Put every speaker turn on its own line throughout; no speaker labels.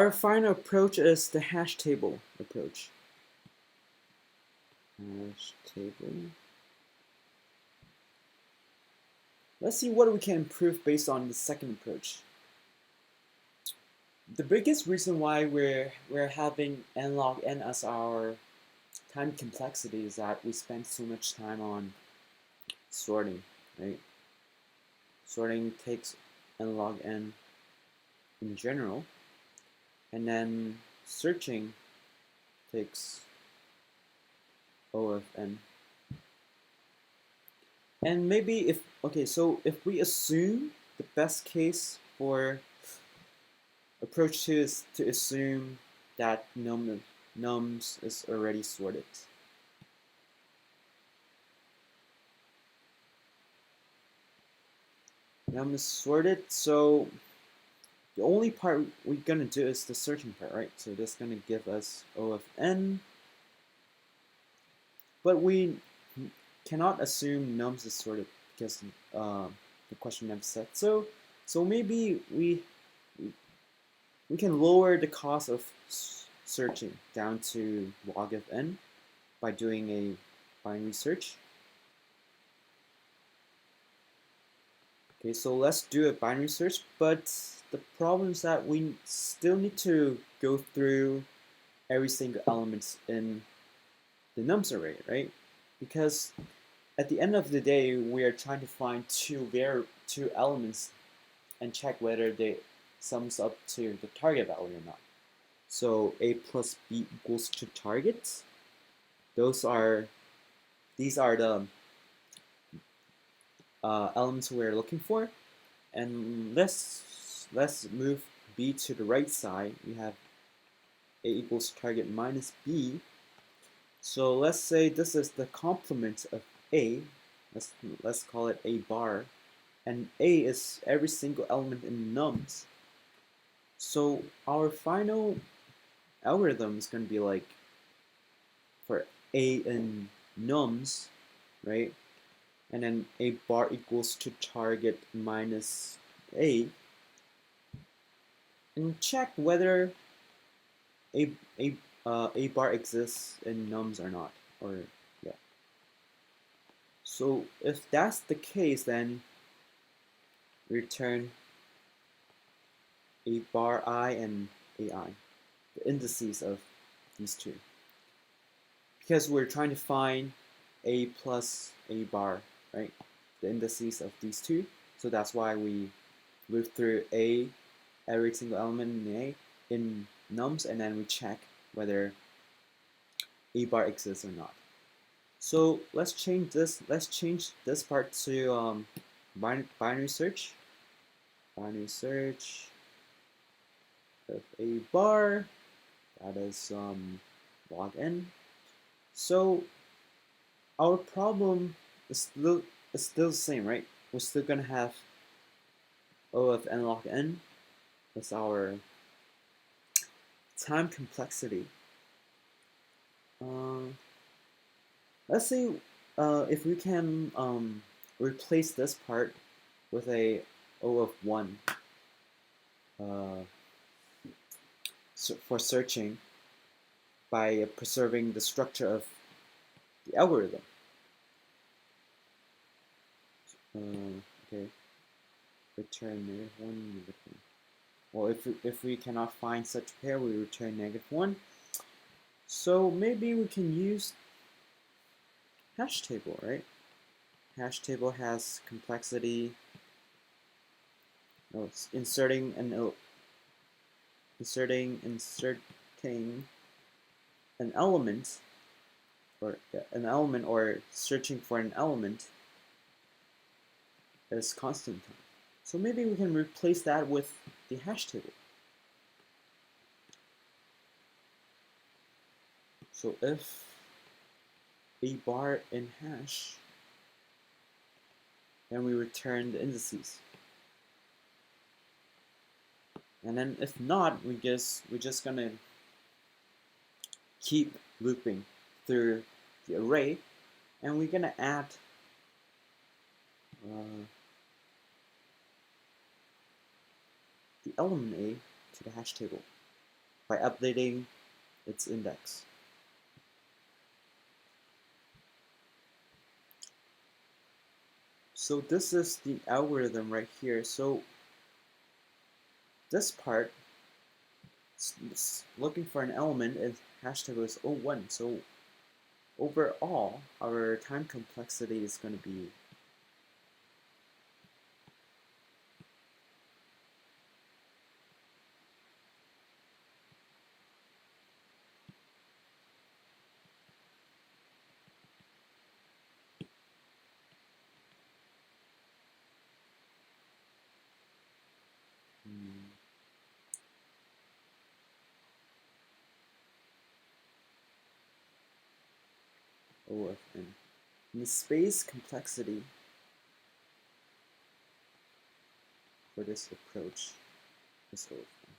Our final approach is the hash table approach. Hash table. Let's see what we can improve based on the second approach. The biggest reason why we're having n log n as our time complexity is that we spend so much time on sorting, right? Sorting takes n log n in general, and then searching takes O of n. And maybe if we assume the best case for approach 2 is to assume that nums is already sorted. Num is sorted, so the only part we're gonna do is the searching part, right? So that's gonna give us O of n, but we cannot assume nums is sorted because the question never said so. So maybe we can lower the cost of searching down to log of n by doing a binary search. Okay, so let's do a binary search, but the problem is that we still need to go through every single element in the nums array, right? Because at the end of the day, we are trying to find two elements and check whether they sums up to the target value or not. So a plus b equals to target. These are the elements we're looking for. And let's move b to the right side. We have a equals target minus b. So let's say this is the complement of a. Let's call it a bar, and a is every single element in nums. So our final algorithm is going to be like for a in nums, right? And then a bar equals to target minus a, and check whether a a bar exists in nums or not, or yeah. So if that's the case, then return a bar I and ai, the indices of these two, because we're trying to find a plus a bar, right? The indices of these two. So that's why we move through a every single element in a in nums, and then we check whether a bar exists or not. So let's change this. Let's change this part to binary search. Binary search of a bar. That is log n. So our problem is still the same, right? We're still gonna have O of n log n as our time complexity. Let's see if we can replace this part with a O of 1 for searching by preserving the structure of the algorithm. Okay, return -1, -1. Well, if we cannot find such pair, we return -1. So maybe we can use hash table, right? Hash table has complexity. No, it's inserting an element, or searching for an element is constant time. So maybe we can replace that with the hash table. So if a bar in hash, then we return the indices. And then if not, we're just gonna keep looping through the array, and we're gonna add the element A to the hash table. by updating its index. So this is the algorithm right here. So this part, looking for an element, and hashtag is 01. So overall, our time complexity is going to be OFN. And the space complexity for this approach is OFN.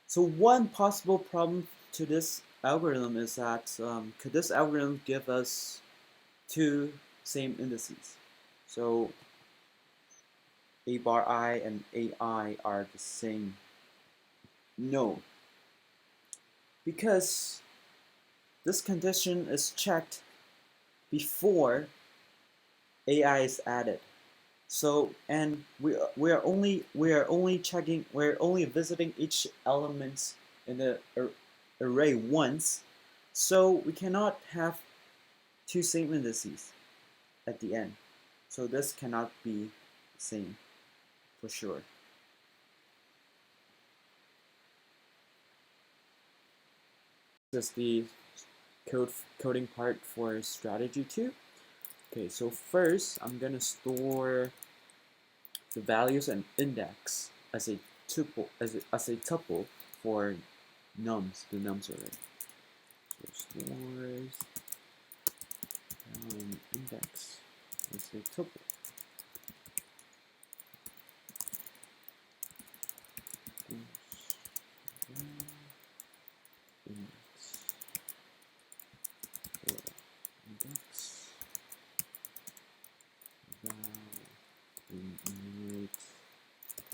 So one possible problem to this algorithm is that could this algorithm give us two same indices? So a bar I and AI are the same. No, because this condition is checked before AI is added. So, and we are only visiting each element in the array once. So we cannot have two same indices at the end. So this cannot be the same for sure. This is the coding part for strategy 2. Okay, so first I'm gonna store the values and index as a tuple as a tuple for nums, the nums array. So stores index as a tuple.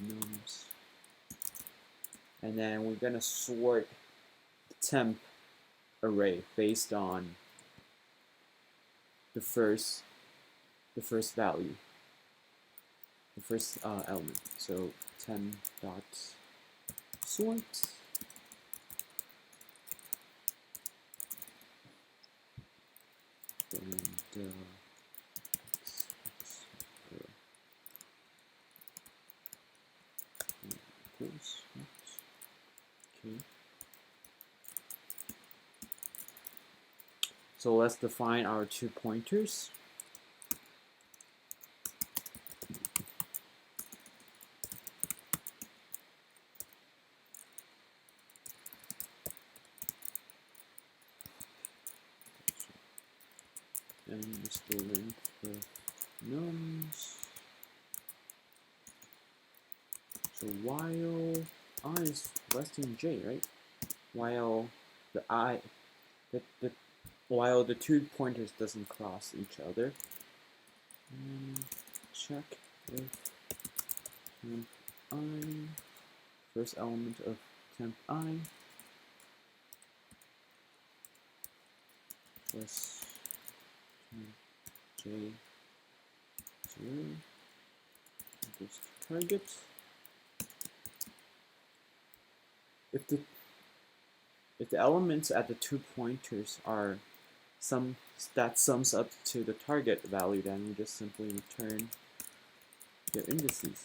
Nums, and then we're gonna sort the temp array based on the first value, the first element. So temp dot sort and equals. Okay. So let's define our two pointers. And this the length of nums. So while I is less than j, right? While while the two pointers doesn't cross each other. And check if temp I, first element of temp I plus j 0 equals to target. If the elements at the two pointers are that sums up to the target value, then we just simply return their indices.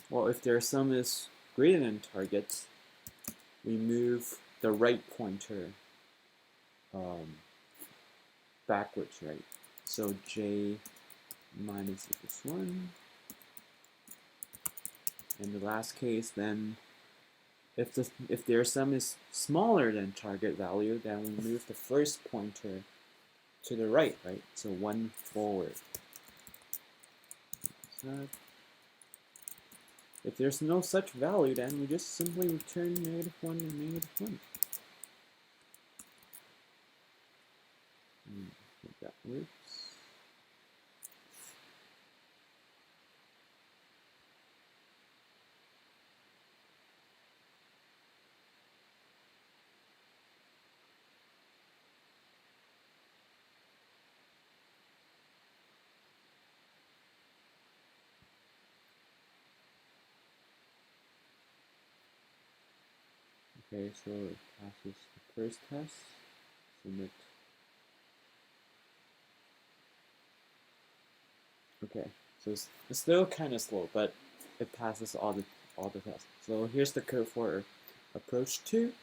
Well, if their sum is greater than target, we move the right pointer backwards, right? So j minus equals 1. In the last case, then if their sum is smaller than target value, then we move the first pointer to the right, right? So 1 forward. If there's no such value, then we just simply return -1 and -1. I think that works. Okay, so it passes the first test. Submit. Okay, so it's still kind of slow, but it passes all the tests. So here's the code for approach 2.